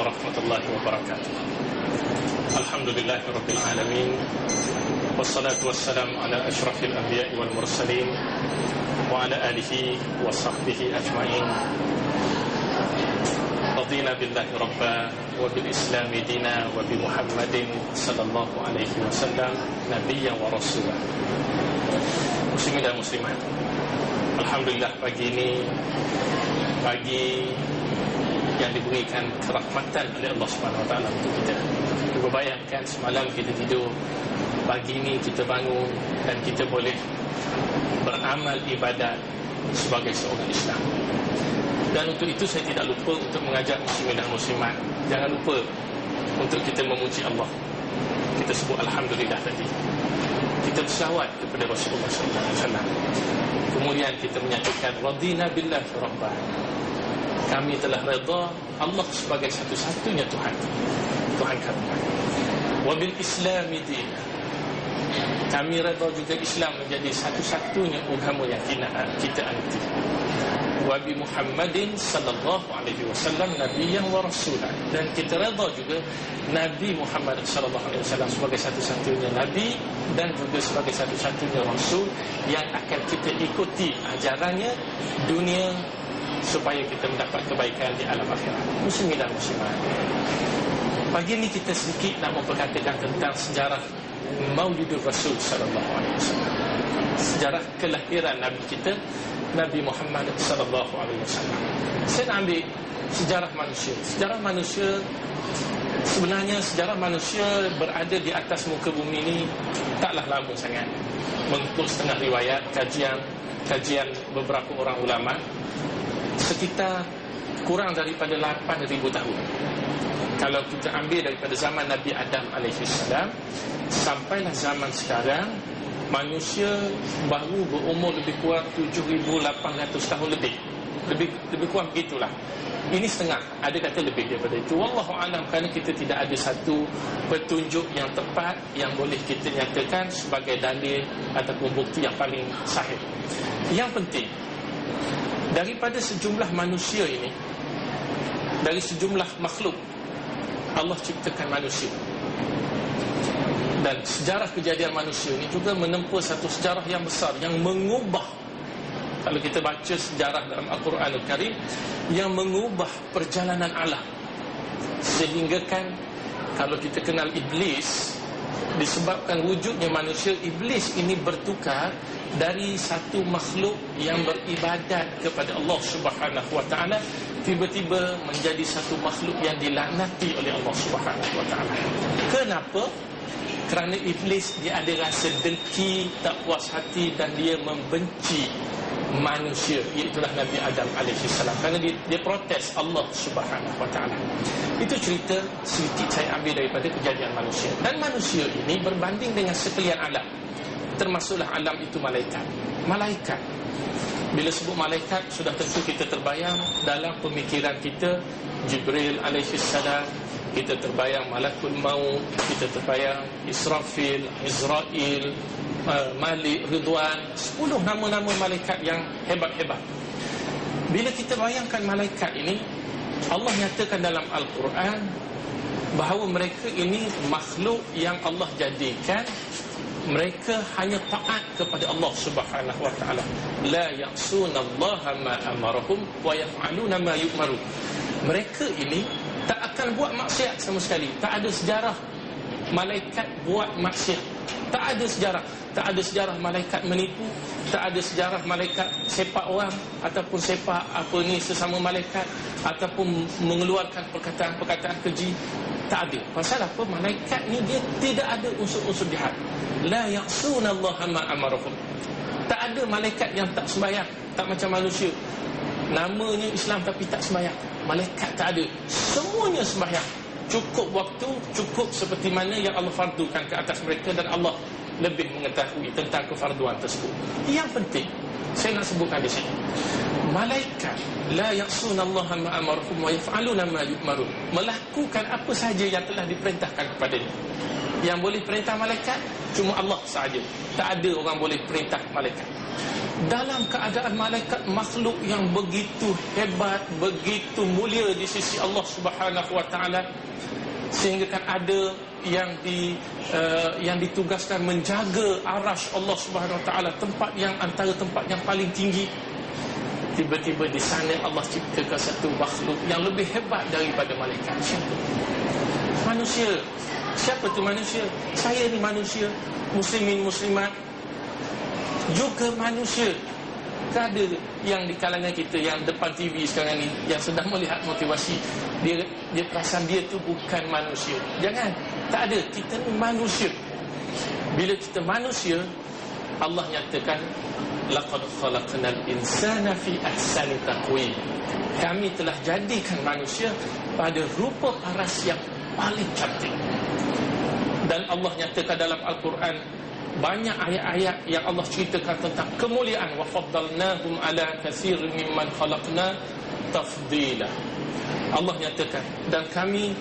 warahmatullahi wabarakatuh. Alhamdulillahirabbil alamin. Wassalatu wassalamu ala asyrafil anbiya'i wal mursalin wa ala alihi wa sahbihi ajma'in. Radina billahi rabba wa bil islami dina wa bi Muhammadin sallallahu alaihi wasallam nabiyyan wa rasulah. Muslimin dan muslimat, alhamdulillah pagi ini pagi yang diberikan kerahmatan oleh Allah Subhanahu Wa Taala untuk kita. Cuba bayangkan semalam kita tidur, pagi ini kita bangun dan kita boleh beramal ibadat sebagai seorang Islam. Dan untuk itu saya tidak lupa untuk mengajak muslimin dan muslimat, jangan lupa untuk kita memuji Allah. Kita sebut alhamdulillah tadi. Kita berselawat kepada Rasulullah sallallahu alaihi wasallam. Kemudian kita menyatakan radina billahi rabban. Kami telah redha Allah sebagai satu-satunya Tuhan kami. Wa bil islami din. Kami redha juga Islam menjadi satu-satunya agama yang kita anti. Wa bi Muhammadin sallallahu alaihi wasallam nabiyyan wa rasulan. Dan kita redha juga Nabi Muhammad sallallahu alaihi wasallam sebagai satu-satunya nabi dan juga sebagai satu-satunya rasul yang akan kita ikuti ajarannya dunia supaya kita mendapat kebaikan di alam akhirat. Muslimin dan muslimat, pagi ini kita sedikit nak memperkatakan tentang sejarah Maulidur Rasul sallallahu alaihi wasallam. Sejarah kelahiran Nabi kita, Nabi Muhammad sallallahu alaihi wasallam. Saya nak ambil sejarah manusia. Sebenarnya manusia berada di atas muka bumi ini taklah lama sangat. Mengikut setengah riwayat, kajian beberapa orang ulama, sekitar kurang daripada 8,000 tahun. Kalau kita ambil daripada zaman Nabi Adam alaihissalam sampailah zaman sekarang, manusia baru berumur lebih kurang 7,800 tahun lebih kurang begitulah. Ini setengah, ada kata lebih daripada itu. Wallahu alam, kerana kita tidak ada satu petunjuk yang tepat yang boleh kita nyatakan sebagai dalil ataupun bukti yang paling sahih. Yang penting, daripada sejumlah manusia ini, dari sejumlah makhluk, Allah ciptakan manusia. Dan sejarah kejadian manusia ini juga menempuh satu sejarah yang besar yang mengubah, kalau kita baca sejarah dalam Al-Quranul Karim, yang mengubah perjalanan alam. Sehingga kan kalau kita kenal iblis, disebabkan wujudnya manusia, iblis ini bertukar dari satu makhluk yang beribadat kepada Allah Subhanahu Wa Taala tiba-tiba menjadi satu makhluk yang dilaknati oleh Allah Subhanahu Wa Taala. Kenapa? Kerana iblis dia ada rasa dengki, tak puas hati dan dia membenci manusia, iaitulah Nabi Adam alaihissalam, kerana dia protes Allah Subhanahu Wa Taala. Itu cerita sedikit saya ambil daripada kejadian manusia. Dan manusia ini berbanding dengan sekalian alam, termasuklah alam itu malaikat. Bila sebut malaikat, sudah tentu kita terbayang dalam pemikiran kita Jibril alaihissalam, kita terbayang Malakul Maut, kita terbayang Israfil, Izrail, Malik, Ridwan, 10 nama-nama malaikat yang hebat-hebat. Bila kita bayangkan malaikat ini, Allah nyatakan dalam Al-Quran bahawa mereka ini makhluk yang Allah jadikan mereka hanya taat kepada Allah Subhanahu Wa Taala. La ya'sunallaha ma amarahum wa yaf'aluna ma yu'marun. Mereka ini tak akan buat maksiat sama sekali. Tak ada sejarah malaikat buat maksiat. Tak ada sejarah malaikat menipu, tak ada sejarah malaikat sepak orang ataupun sepak sesama malaikat ataupun mengeluarkan perkataan-perkataan keji. Tak ada. Pasal apa? Malaikat ni dia tidak ada unsur-unsur jahat. La ya'sunallaha ma amarahum. Tak ada malaikat yang tak sembahyang, tak macam manusia. Namanya Islam tapi tak sembahyang. Malaikat tak ada. Semuanya sembahyang. Cukup waktu, cukup seperti mana yang Allah fardukan ke atas mereka, dan Allah lebih mengetahui tentang kefarduan tersebut. Yang penting saya nak sebutkan di sini, malaikat la ya'sunallaha ma amarahum wa yaf'aluna ma yu'marun, melakukan apa sahaja yang telah diperintahkan kepadanya. Yang boleh perintah malaikat cuma Allah sahaja. Tak ada orang boleh perintah malaikat. dalam keadaan malaikat makhluk yang begitu hebat, begitu mulia di sisi Allah Subhanahu wa taala, sehingga kan ada yang ditugaskan menjaga arasy Allah Subhanahu wa taala, tempat yang antara tempat yang paling tinggi. Tiba-tiba di sana Allah ciptakan satu makhluk yang lebih hebat daripada malaikat. Siapa? Manusia. Siapa tu manusia? Saya ni manusia, muslimin muslimat juga manusia. Tak ada yang di kalangan kita yang depan TV sekarang ni, yang sedang melihat motivasi, dia perasan dia tu bukan manusia. Jangan. Tak ada. Kita ni manusia. Bila kita manusia, Allah nyatakan laqad khalaqnal insana fi ahsani taqwim. Kami telah jadikan manusia pada rupa paras yang paling cantik. Dan Allah nyatakan dalam Al-Quran banyak ayat-ayat yang Allah ceritakan tentang kemuliaan, wa faddalnahum ala katsirin mimman khalaqna tafdila. Allah nyatakan, dan kami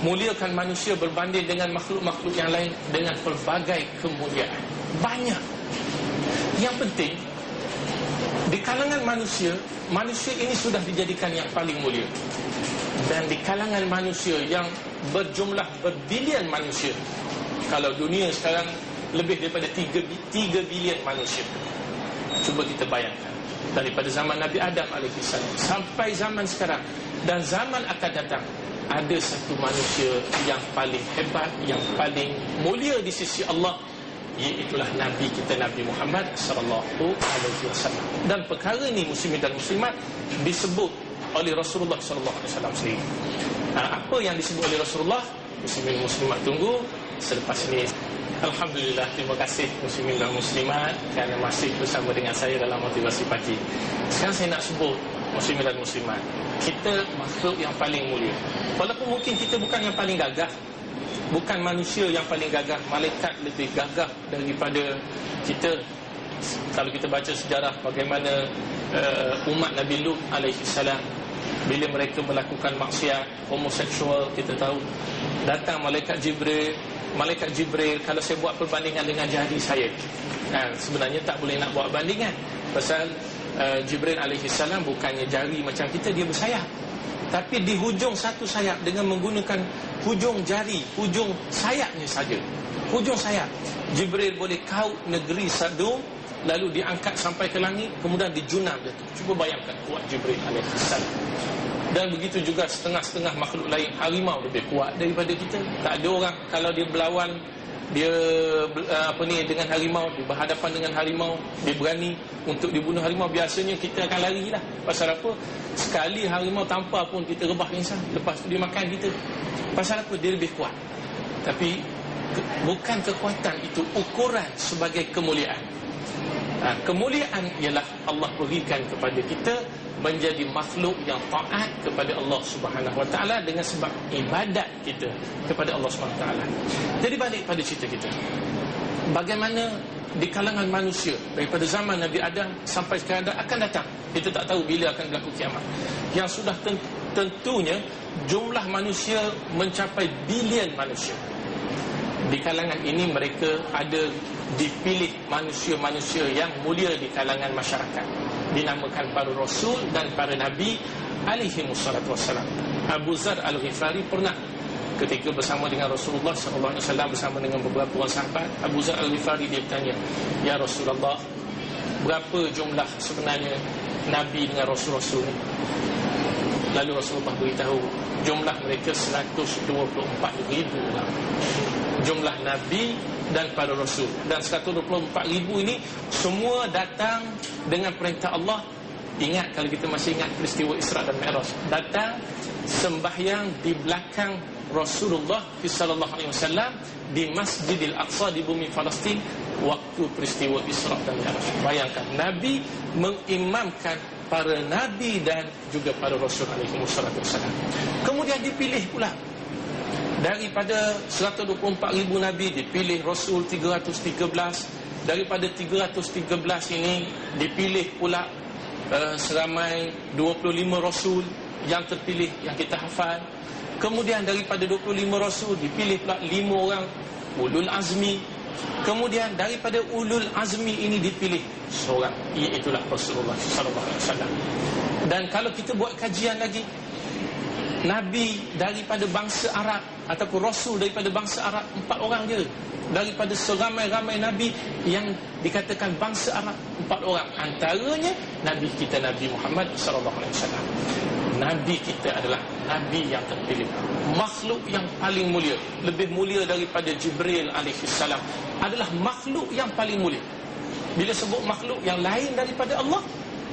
muliakan manusia berbanding dengan makhluk-makhluk yang lain dengan pelbagai kemuliaan. Banyak. Yang penting, di kalangan manusia, manusia ini sudah dijadikan yang paling mulia. Dan di kalangan manusia yang berjumlah berbilion manusia, kalau dunia sekarang lebih daripada 3 bilion manusia. Cuba kita bayangkan, daripada zaman Nabi Adam AS sampai zaman sekarang dan zaman akan datang, ada satu manusia yang paling hebat, yang paling mulia di sisi Allah, iaitulah Nabi kita, Nabi Muhammad SAW. Dan perkara ini muslimin dan muslimat disebut oleh Rasulullah SAW sendiri. Apa yang disebut oleh Rasulullah, muslimin muslimat tunggu selepas ini. Alhamdulillah, terima kasih muslimin dan muslimat kerana masih bersama dengan saya dalam motivasi pagi. Sekarang saya nak sebut muslimin dan muslimat, kita makhluk yang paling mulia. Walaupun mungkin kita bukan yang paling gagah, bukan manusia yang paling gagah, malaikat lebih gagah daripada kita. Kalau kita baca sejarah bagaimana umat Nabi Lut alaihissalam, bila mereka melakukan maksiat homoseksual, kita tahu datang malaikat Jibril. Malaikat Jibril, kalau saya buat perbandingan dengan jari saya, sebenarnya tak boleh nak buat bandingan. Pasal Jibril alaihissalam bukannya jari macam kita, dia bersayap. Tapi di hujung satu sayap, dengan menggunakan hujung jari, hujung sayapnya saja, hujung sayap, Jibril boleh kaut negeri Sadum, lalu diangkat sampai ke langit, kemudian dijunam dia tu. Cuba bayangkan kuat Jibril alaihissalam. Dan begitu juga setengah-setengah makhluk lain. Harimau lebih kuat daripada kita. Tak ada orang kalau dia berlawan, dia dengan harimau, dia berhadapan dengan harimau, dia berani untuk dibunuh harimau, biasanya kita akan lari lah. Pasal apa? Sekali harimau tampar pun kita rebah insan, lepas tu dia makan kita. Pasal apa? Dia lebih kuat. Tapi bukan kekuatan itu ukuran sebagai kemuliaan. Kemuliaan ialah Allah berikan kepada kita menjadi makhluk yang taat kepada Allah Subhanahu Wa Taala dengan sebab ibadat kita kepada Allah Subhanahu Wa Taala. Jadi balik pada cerita kita, bagaimana di kalangan manusia daripada zaman Nabi Adam sampai sekarang akan datang, kita tak tahu bila akan berlaku kiamat, yang sudah tentunya jumlah manusia mencapai bilion manusia. Di kalangan ini mereka ada dipilih manusia-manusia yang mulia di kalangan masyarakat, dinamakan para rasul dan para nabi alaihi wassalatu wassalam. Abu Zar Al-Ghifari pernah ketika bersama dengan Rasulullah SAW, bersama dengan beberapa orang sahabat, Abu Zar Al-Ghifari dia bertanya, "Ya Rasulullah, berapa jumlah sebenarnya nabi dengan rasul-rasul ni?" Lalu Rasulullah beritahu, jumlah mereka 124,000 orang. Jumlah nabi dan para rasul. Dan 124,000 ini semua datang dengan perintah Allah. Ingat, kalau kita masih ingat peristiwa Isra dan Mi'raj, datang sembahyang di belakang Rasulullah sallallahu alaihi wasallam di Masjidil Aqsa di bumi Palestin waktu peristiwa Isra dan Mi'raj. Bayangkan, Nabi mengimamkan para nabi dan juga para rasul alaihi wasallam. Kemudian dipilih pula daripada 124,000 nabi, dipilih rasul 313. Daripada 313 ini dipilih pula seramai 25 rasul yang terpilih, yang kita hafal. Kemudian daripada 25 rasul dipilih pula 5 orang ulul azmi Kemudian daripada ulul azmi ini dipilih seorang, iaitulah Rasulullah sallallahu alaihi wasallam. Dan kalau kita buat kajian lagi, Nabi daripada bangsa Arab ataupun Rasul daripada bangsa Arab 4 orang je. Daripada seramai-ramai Nabi yang dikatakan bangsa Arab, 4 orang. Antaranya Nabi kita Nabi Muhammad sallallahu alaihi wasallam. Nabi kita adalah Nabi yang terpilih, makhluk yang paling mulia, lebih mulia daripada Jibril alaihi salam, adalah makhluk yang paling mulia. Bila sebut makhluk yang lain daripada Allah,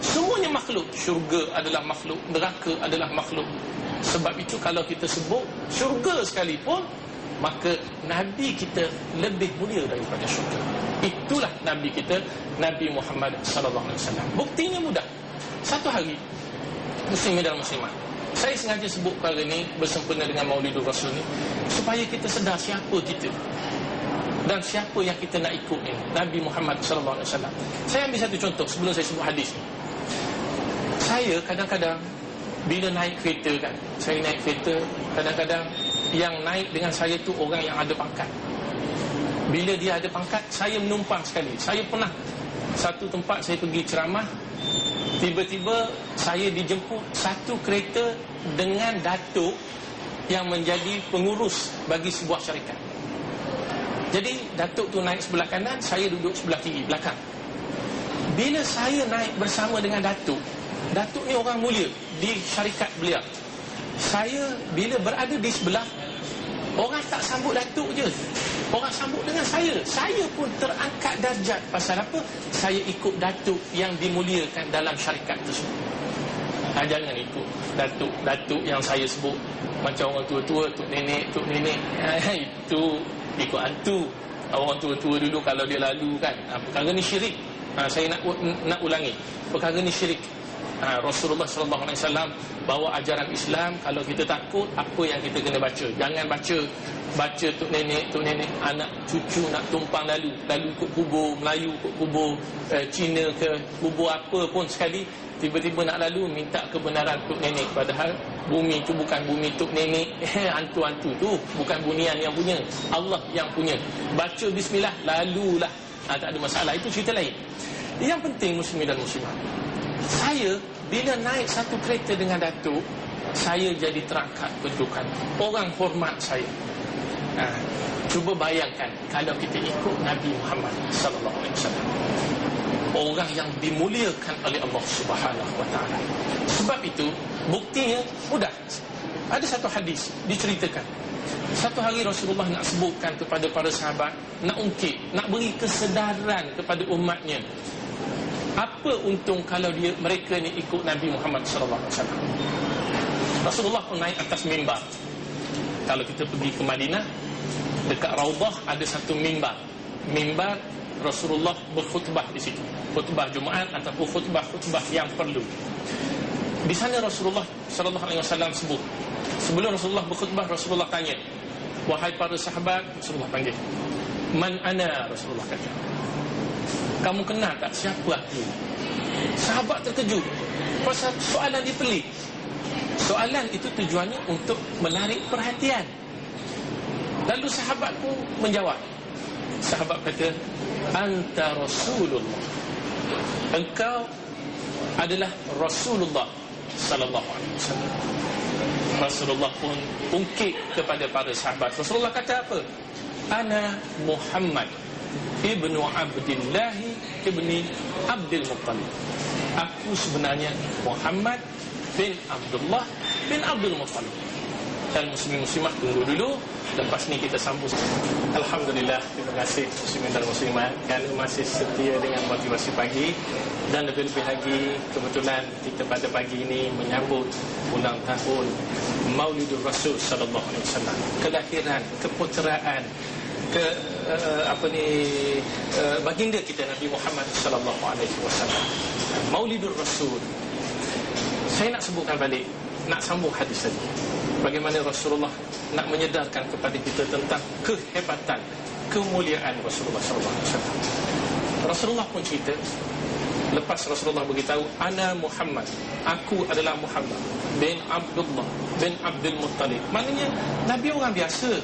semuanya makhluk. Syurga adalah makhluk, neraka adalah makhluk. Sebab itu kalau kita sebut syurga sekalipun, maka Nabi kita lebih mulia daripada syurga. Itulah Nabi kita, Nabi Muhammad sallallahu alaihi wasallam. Buktinya mudah. Satu hari, muslimin dan muslimat, saya sengaja sebut perkara ni bersempena dengan Maulidur Rasul ni, supaya kita sedar siapa kita dan siapa yang kita nak ikut ni, Nabi Muhammad sallallahu alaihi wasallam. Saya ambil satu contoh sebelum saya sebut hadis ni. Saya kadang-kadang bila naik kereta kan, saya naik kereta, kadang-kadang yang naik dengan saya tu orang yang ada pangkat. Bila dia ada pangkat, saya menumpang sekali. Saya pernah satu tempat saya pergi ceramah, tiba-tiba saya dijemput satu kereta dengan datuk yang menjadi pengurus bagi sebuah syarikat. Jadi datuk tu naik sebelah kanan, saya duduk sebelah kiri, belakang. Bila saya naik bersama dengan datuk ni orang mulia di syarikat beliau. Saya bila berada di sebelah, orang tak sambut datuk je, orang sambut dengan saya. Saya pun terangkat darjat. Pasal apa? Saya ikut datuk yang dimuliakan dalam syarikat tersebut. Jangan ikut datuk yang saya sebut macam orang tua-tua, tok nenek. Itu ikut hantu. Orang tua-tua dulu kalau dia lalu kan, perkara ni syirik. Saya nak ulangi, perkara ni syirik. Rasulullah sallallahu alaihi wasallam bawa ajaran Islam. Kalau kita takut, apa yang kita kena baca? Jangan baca tok nenek, anak cucu nak tumpang lalu ikut kubur Melayu, ikut kubur Cina ke kubur apa pun sekali, tiba-tiba nak lalu minta kebenaran tok nenek, padahal bumi tu bukan bumi tok nenek. Hantu-hantu tu bukan bunian yang punya, Allah yang punya. Baca bismillah, lalulah. Tak ada masalah, itu cerita lain. Yang penting muslimin dan muslimat, saya bila naik satu kereta dengan datuk, saya jadi terangkat kedudukan. Orang hormat saya. Cuba bayangkan kalau kita ikut Nabi Muhammad sallallahu alaihi wasallam, orang yang dimuliakan oleh Allah Subhanahu wa taala. Sebab itu buktinya mudah. Ada satu hadis diceritakan, satu hari Rasulullah nak sebutkan kepada para sahabat, nak ungkit, nak beri kesedaran kepada umatnya, apa untung kalau mereka ni ikut Nabi Muhammad sallallahu alaihi wasallam. Rasulullah pun naik atas mimbar. Kalau kita pergi ke Madinah, dekat Raudah ada satu mimbar. Mimbar Rasulullah berkhutbah di situ. Khutbah Jumaat ataupun khutbah yang perlu. Di sana Rasulullah sallallahu alaihi wasallam sebut. Sebelum Rasulullah berkhutbah, Rasulullah tanya, "Wahai para sahabat," Rasulullah panggil, "Man ana?" Rasulullah kata, "Kamu kenal tak siapa aku?" Sahabat terkejut. Pasal soalan dia pelik. Soalan itu tujuannya untuk menarik perhatian. Lalu sahabat pun menjawab. Sahabat kata, "Anta Rasulullah." Engkau adalah Rasulullah sallallahu alaihi wasallam. Rasulullah pun ungkit kepada para sahabat. Rasulullah kata apa? "Ana Muhammad ibnu Abdillah ibni Abdul Muttalib." Aku sebenarnya Muhammad bin Abdullah bin Abdul Muttalib. Dan muslim-muslimat tunggu dulu, lepas ni kita sambung. Alhamdulillah, terima kasih muslimin dan muslimat kerana masih setia dengan motivasi pagi. Dan lebih-lebih lagi, kebetulan kita pada pagi ini menyambut ulang tahun Maulidur Rasul sallallahu alaihi wasallam, kelahiran, keputeraan baginda kita Nabi Muhammad sallallahu alaihi wasallam. Maulidur Rasul. Saya nak sebutkan balik, nak sambung hadis tadi. Bagaimana Rasulullah nak menyedarkan kepada kita tentang kehebatan, kemuliaan Rasulullah sallallahu alaihi wasallam. Rasulullah pun cerita, lepas Rasulullah beritahu, "Ana Muhammad," aku adalah Muhammad bin Abdullah bin Abdul Muttalib. Maknanya Nabi orang biasa.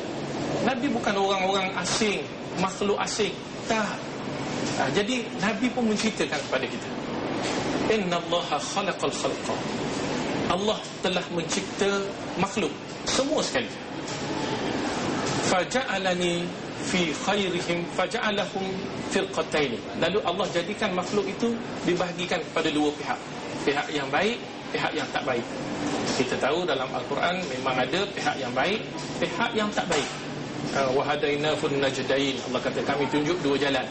Nabi bukan orang-orang asing makhluk asing. Tak. Jadi Nabi pun menceritakan kepada kita, innallaha khalaqal khalqa. Allah telah mencipta makhluk semua sekali. Faja'alani fi khairihim faja'alahum firqatain. Lalu Allah jadikan makhluk itu dibahagikan kepada dua pihak. Pihak yang baik, pihak yang tak baik. Kita tahu dalam Al-Quran memang ada pihak yang baik, pihak yang tak baik. Wa hadainahun najdain. Allah kata kami tunjuk dua jalan.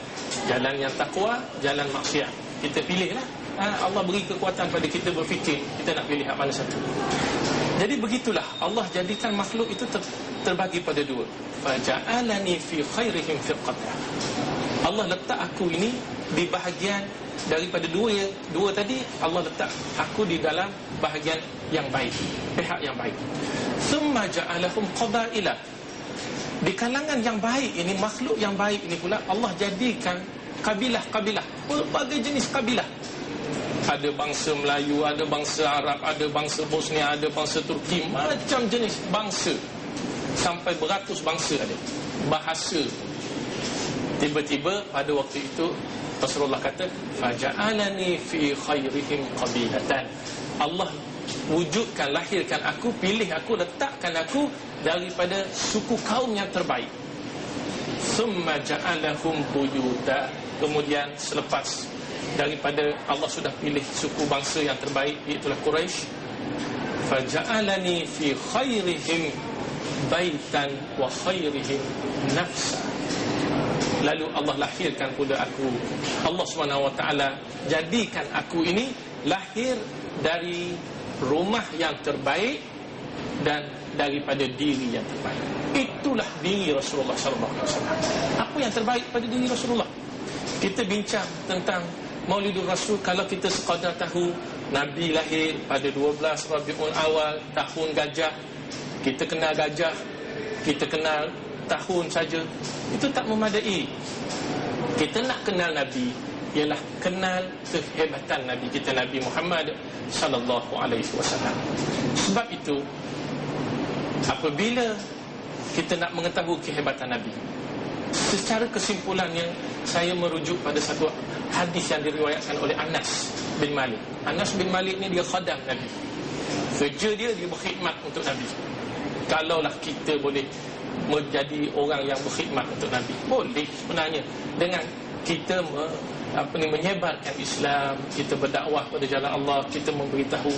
Jalan yang takwa, jalan maksiat. Kita pilihlah. Allah beri kekuatan pada kita berfikir, kita nak pilih hak mana satu. Jadi begitulah Allah jadikan makhluk itu terbagi pada dua. Faja'alani fi khairihim firqatan. Allah letak aku ini di bahagian daripada dua tadi. Allah letak aku di dalam bahagian yang baik, pihak yang baik. Thumma ja'alahum qabaila. Di kalangan yang baik ini, makhluk yang baik ini pula Allah jadikan kabilah-kabilah, berbagai jenis kabilah. Ada bangsa Melayu, ada bangsa Arab, ada bangsa Bosnia, ada bangsa Turki, macam jenis bangsa, sampai beratus bangsa ada. Bahasa. Tiba-tiba pada waktu itu Rasulullah kata, faja'alani fi khairihim qabilatan. Allah wujudkan, lahirkan aku, pilih aku, letakkan aku daripada suku kaum yang terbaik. Summa ja'alahum buyuta. Kemudian selepas daripada Allah sudah pilih suku bangsa yang terbaik, iaitulah Quraisy, faja'alani fi khairihim baitan wa khairihim nafsa. Lalu Allah lahirkan pula aku. Allah SWT jadikan aku ini lahir dari rumah yang terbaik dan daripada diri yang terbaik. Itulah diri Rasulullah SAW. Apa yang terbaik pada diri Rasulullah? Kita bincang tentang Maulidur Rasul. Kalau kita sekadar tahu Nabi lahir pada 12 Rabiul Awal, tahun gajah, kita kenal gajah, kita kenal tahun saja, itu tak memadai. Kita nak kenal Nabi ialah kenal kehebatan Nabi kita, Nabi Muhammad sallallahu alaihi wasallam. Sebab itu apabila kita nak mengetahui kehebatan Nabi, secara kesimpulannya saya merujuk pada satu hadis yang diriwayatkan oleh Anas bin Malik. Anas bin Malik ni dia khadam Nabi. Kerja dia berkhidmat untuk Nabi. Kalaulah kita boleh menjadi orang yang berkhidmat untuk Nabi, boleh sebenarnya, dengan kita menyebarkan Islam, kita berdakwah pada jalan Allah, kita memberitahu,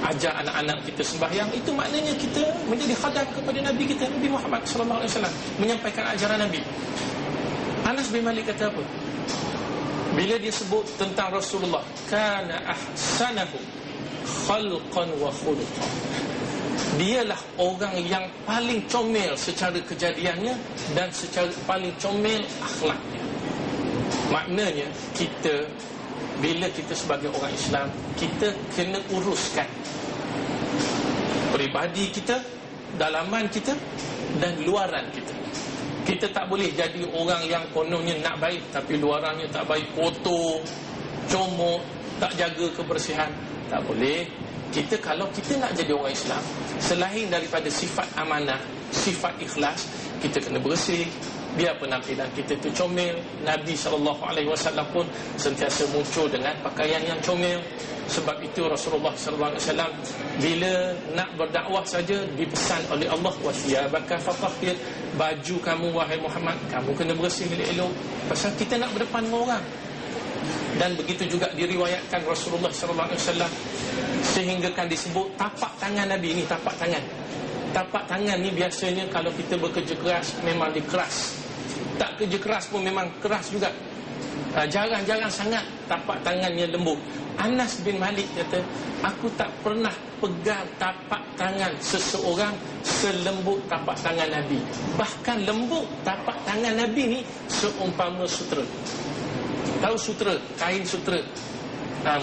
ajar anak-anak kita sembahyang, itu maknanya kita menjadi khadam kepada Nabi kita, Nabi Muhammad sallallahu alaihi wasallam, menyampaikan ajaran Nabi. Anas bin Malik kata apa? Bila dia sebut tentang Rasulullah, kana ahsanahu khalqan wa khuluqan. Dialah orang yang paling comel secara kejadiannya dan secara paling comel akhlaknya. Maknanya kita, bila kita sebagai orang Islam, kita kena uruskan peribadi kita, dalaman kita dan luaran kita. Kita tak boleh jadi orang yang kononnya nak baik tapi luarannya tak baik, kotor, comot, tak jaga kebersihan. Tak boleh. Kita, kalau kita nak jadi orang Islam, selain daripada sifat amanah, sifat ikhlas, kita kena bersih. Biar penampilan kita tu comel. Nabi SAW pun sentiasa muncul dengan pakaian yang comel. Sebab itu Rasulullah SAW bila nak berdakwah saja dipesan oleh Allah, wasiyabaka fatahhir, baju kamu wahai Muhammad, kamu kena bersih elok-elok, pasal kita nak berdepan dengan orang. Dan begitu juga diriwayatkan Rasulullah SAW sehinggakan disebut tapak tangan Nabi ni, tapak tangan. Tapak tangan ni biasanya kalau kita bekerja keras memang dikeras, tak kerja keras pun memang keras juga. Jarang-jarang sangat tapak tangannya lembut. Anas bin Malik kata, aku tak pernah pegang tapak tangan seseorang selembut tapak tangan Nabi. Bahkan lembut tapak tangan Nabi ni seumpama sutera. Tahu sutera, kain sutera.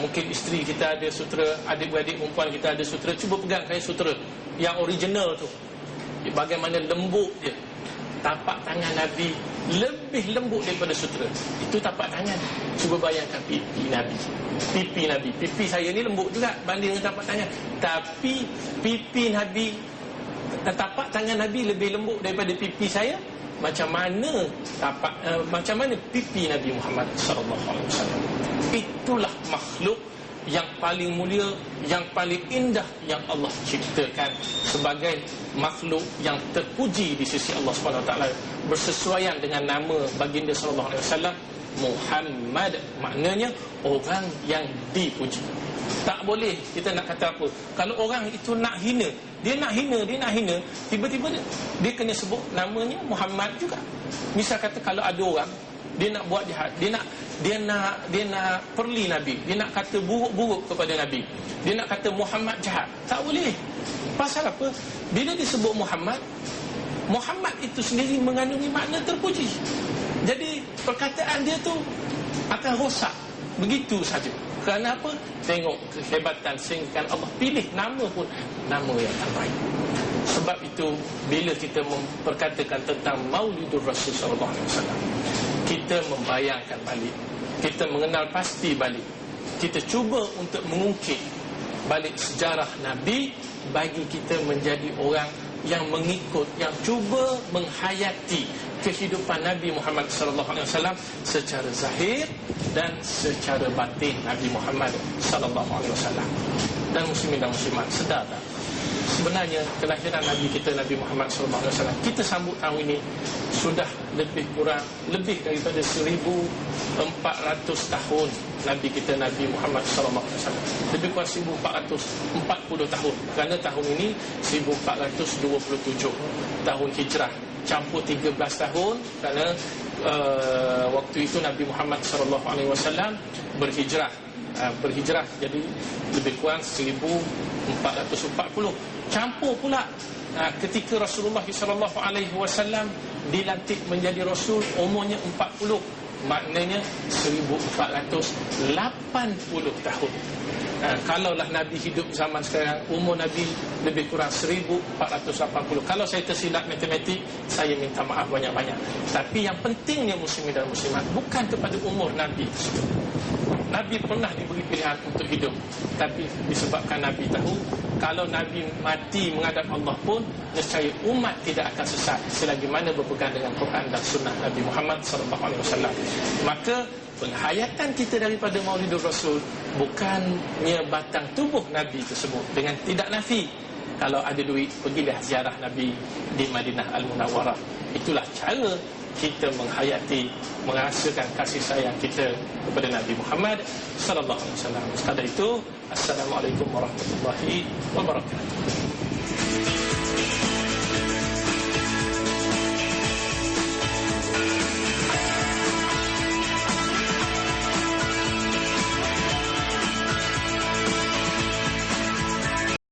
Mungkin isteri kita ada sutera, adik-beradik perempuan kita ada sutera. Cuba pegang kain sutera yang original tu, bagaimana lembut dia. Tapak tangan Nabi lebih lembut daripada sutera. Itu tapak tangan. Cuba bayangkan pipi Nabi. Pipi Nabi, pipi saya ni lembut juga banding dengan tapak tangan. Tapi pipi Nabi, tapak tangan Nabi lebih lembut daripada pipi saya. macam mana pipi Nabi Muhammad sallallahu alaihi wasallam. Itulah makhluk yang paling mulia, yang paling indah yang Allah ciptakan sebagai makhluk yang terpuji di sisi Allah Subhanahu Wa Taala, bersesuaian dengan nama baginda sallallahu alaihi wasallam Muhammad, maknanya orang yang dipuji. Tak boleh kita nak kata apa. Kalau orang itu nak hina, dia nak hina, tiba-tiba dia kena sebut namanya Muhammad juga. Misal kata kalau ada orang dia nak buat jahat, dia nak perli Nabi, dia nak kata buruk-buruk kepada Nabi, dia nak kata Muhammad jahat, tak boleh. Pasal apa? Bila disebut Muhammad itu sendiri mengandungi makna terpuji. Jadi perkataan dia tu akan rosak begitu saja. Kerana apa? Tengok kehebatan, sehingga Allah pilih nama pun nama yang terbaik. Sebab itu bila kita memperkatakan tentang Maulidur Rasul sallallahu alaihi wasallam, kita membayangkan balik, kita mengenal pasti balik, kita cuba untuk mengungkit balik sejarah Nabi bagi kita menjadi orang yang mengikut, yang cuba menghayati kehidupan Nabi Muhammad sallallahu alaihi wasallam secara zahir dan secara batin Nabi Muhammad sallallahu alaihi wasallam. Dan muslimin dan muslimat, sedar tak? Sebenarnya kelahiran Nabi kita, Nabi Muhammad sallallahu alaihi wasallam, kita sambut tahun ini sudah lebih daripada 1400 tahun Nabi kita, Nabi Muhammad sallallahu alaihi wasallam. Lebih kurang 1440 tahun. Kerana tahun ini 1427 tahun hijrah, campur 13 tahun kerana waktu itu Nabi Muhammad sallallahu alaihi wasallam berhijrah, jadi lebih kurang 1440. Campur pula ketika Rasulullah sallallahu alaihi wasallam dilantik menjadi rasul, umurnya 40, maknanya 1480 tahun. Kalaulah Nabi hidup zaman sekarang, umur Nabi lebih kurang 1480. Kalau saya tersilap matematik, saya minta maaf banyak-banyak. Tapi yang pentingnya muslimin dan muslimat, bukan kepada umur Nabi tersebut. Nabi pernah diberi pilihan untuk hidup, tapi disebabkan Nabi tahu kalau Nabi mati menghadap Allah pun nescaya umat tidak akan sesat selagi mana berpegang dengan Quran dan sunnah Nabi Muhammad sallallahu alaihi wasallam. Maka penghayatan kita daripada Maulidur Rasul bukannya batang tubuh Nabi tersebut, dengan tidak nafi kalau ada duit pergilah ziarah Nabi di Madinah Al-Munawwarah. Itulah cara kita menghayati, merasakan kasih sayang kita kepada Nabi Muhammad sallallahu alaihi wasallam. Sekadar itu, assalamualaikum warahmatullahi wabarakatuh.